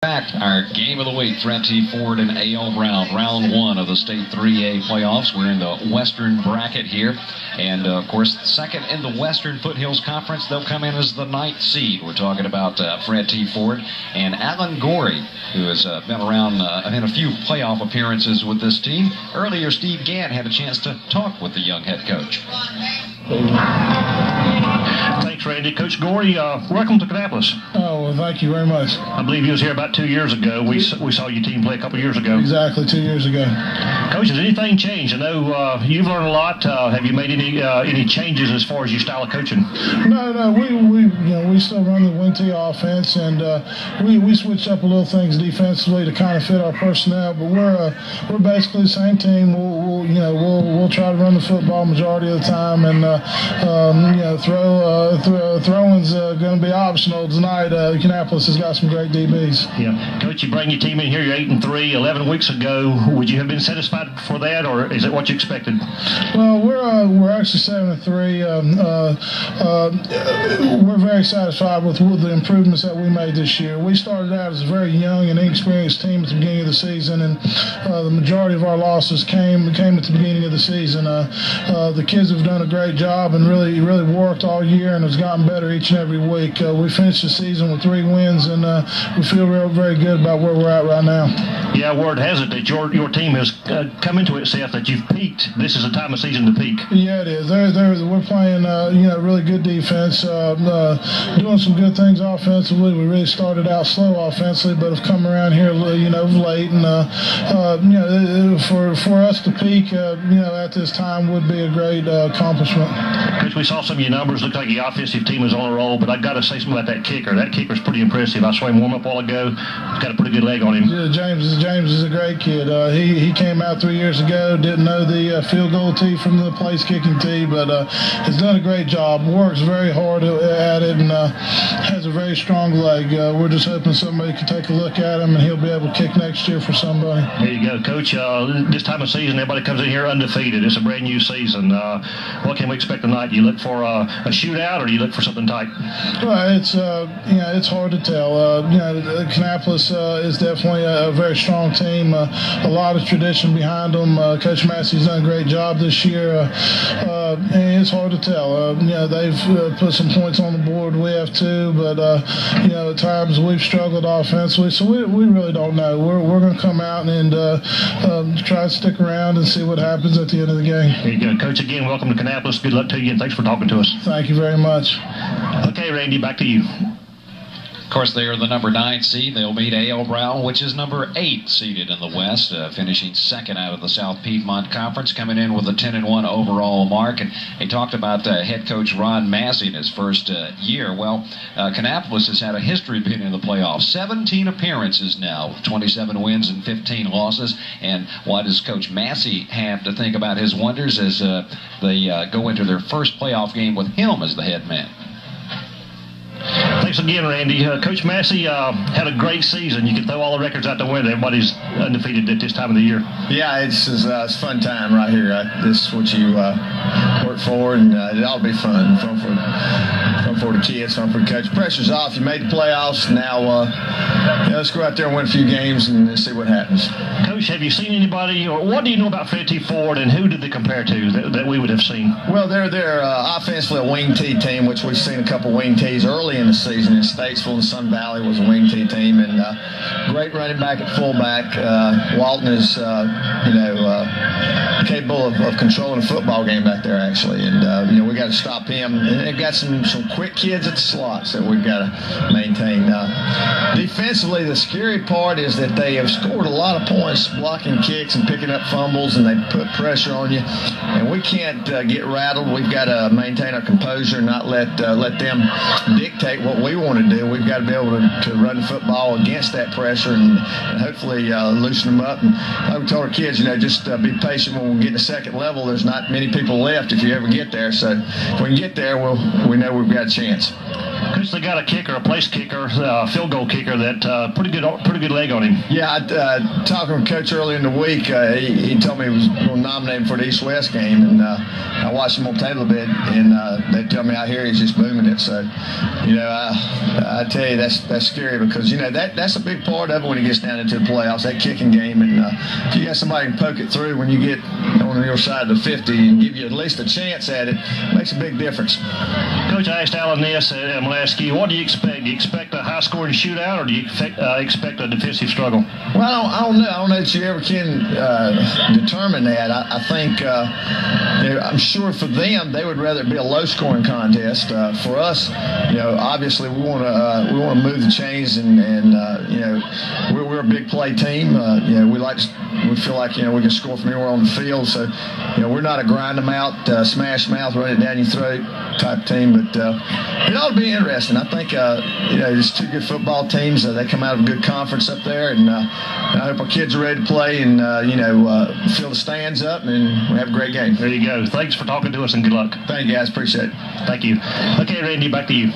Back, our game of the week, Fred T. Ford and A.L. Brown, round one of the state 3A playoffs. We're in the Western bracket here, and of course, second in the Western Foothills Conference. They'll come in as the 9th seed. We're talking about Fred T. Ford and Alan Gorey, who has been around in a few playoff appearances with this team. Earlier, Steve Gant had a chance to talk with the young head coach. Thanks, Randy. Coach Gorey, welcome to Kannapolis. Oh, well, thank you very much. I believe you was here about 2 years ago. We saw your team play a couple years ago. Exactly, 2 years ago. Coach, has anything changed? I know you've learned a lot. Have you made any changes as far as your style of coaching? No. We still run the wing tee offense, and we switched up a little things defensively to kind of fit our personnel. But we're basically the same team. We'll try to run the football majority of the time, and throwing's going to be optional tonight. Kannapolis has got some great DBs. Yeah, Coach, you bring your team in here. You're 8-3. 11 weeks ago, would you have been satisfied for that, or is it what you expected? Well, we're actually 7-3. We're very satisfied with the improvements that we made this year. We started out as a very young and inexperienced team at the beginning of the season, and the majority of our losses came at the beginning of the season. The kids have done a great job and really worked all year, and has gotten better each and every week. We finished the season with 3 wins, and we feel very good about where we're at right now. Yeah, word has it that your team has come into itself, that you've peaked. This is a time of season to peak. Yeah, it is. We're playing really good defense, doing some good things offensively. We really started out slow offensively, but have come around here late, and for us to peak at this time would be a great accomplishment. Coach, we saw some of your numbers. Looked like the offensive team was on a roll, but I got to say something about that kicker. That kicker's pretty impressive. I saw him warm up a while ago. He's got a pretty good leg on him. Yeah, James is a great kid. He came out 3 years ago, didn't know the field goal tee from the place kicking tee, but has done a great job. Works very hard at it, and has a very strong leg. We're just hoping somebody can take a look at him, and he'll be able to kick next year for somebody. There you go, Coach. This time of season, everybody comes in here undefeated. It's a brand new season. What can we expect tonight? Do you look for a shootout, or do you look for something tight? Well, it's hard to tell. Kannapolis is definitely a very strong team. A lot of tradition behind them. Coach Massey's done a great job this year, and it's hard to tell. They've put some points on the board. We have too, but at times we've struggled offensively, so we really don't know. We're going to come out and try to stick around and see what happens at the end of the game. There you go, Coach. Again, welcome to Kannapolis. Good luck to you, and thanks for talking to us. Thank you very much. Okay, Randy, back to you. Of course, they are the number 9 seed. They'll meet A.L. Brown, which is number 8 seeded in the West, finishing second out of the South Piedmont Conference, coming in with a 10-1 overall mark. And he talked about head coach Ron Massey in his first year. Well, Kannapolis has had a history being in the playoffs. 17 appearances now, 27 wins and 15 losses. And what does Coach Massey have to think about his wonders as they go into their first playoff game with him as the head man? Thanks again, Randy. Coach Massey had a great season. You can throw all the records out the window. Everybody's undefeated at this time of the year. Yeah, it's a fun time right here. This is what you work for, and it ought to be fun. Fun for the kids, fun for the coach. Pressure's off. You made the playoffs. Now let's go out there and win a few games and see what happens. Coach, have you seen anybody, or what do you know about Fred T. Ford, and who did they compare to that we would have seen? Well, they're offensively a wing tee team, which we've seen a couple wing tees early in the season. In Statesville and Sun Valley was a wing tee team, and great running back at fullback. Walton is capable of controlling a football game back there, actually, and we got to stop him. And they've got some quick kids at the slots that we've got to maintain. Defensively, the scary part is that they have scored a lot of points blocking kicks and picking up fumbles, and they put pressure on you, and we can't get rattled. We've got to maintain our composure and not let them dictate what we want to do. We've got to be able to run the football against that pressure and hopefully loosen them up. And like we told our kids, just be patient when we get to second level. There's not many people left if you ever get there. So if we can get there, we know we've got a chance. Coach, they got a kicker, a place kicker, field goal kicker that pretty good leg on him. Yeah, talking with Coach early in the week, he told me he was going to nominate him for the East-West game, and I watched him on tape a little bit, and they tell me out here he's just booming it. So, I tell you, that's scary because, that's a big part of it when he gets down into the playoffs, that kicking game. And if you got somebody who can poke it through when you get on your side of the 50 and give you at least a chance at it, makes a big difference. Coach, I asked Alan this, and I'm going to ask you, what do you expect? Do you expect a high-scoring shootout, or do you expect a defensive struggle? Well, I don't know. I don't know that you ever can determine that. I think, I'm sure for them, they would rather it be a low-scoring contest. For us, obviously we want to move the chains, and we're a big play team. We feel like we can score from anywhere on the field. So, we're not a grind them out, smash mouth, run it down your throat type team. But it ought to be interesting. I think there's two good football teams. They come out of a good conference up there, and I hope our kids are ready to play and fill the stands up, and we have a great game. There you go. Thanks for talking to us, and good luck. Thank you, guys. Appreciate it. Thank you. Okay, Randy, back to you.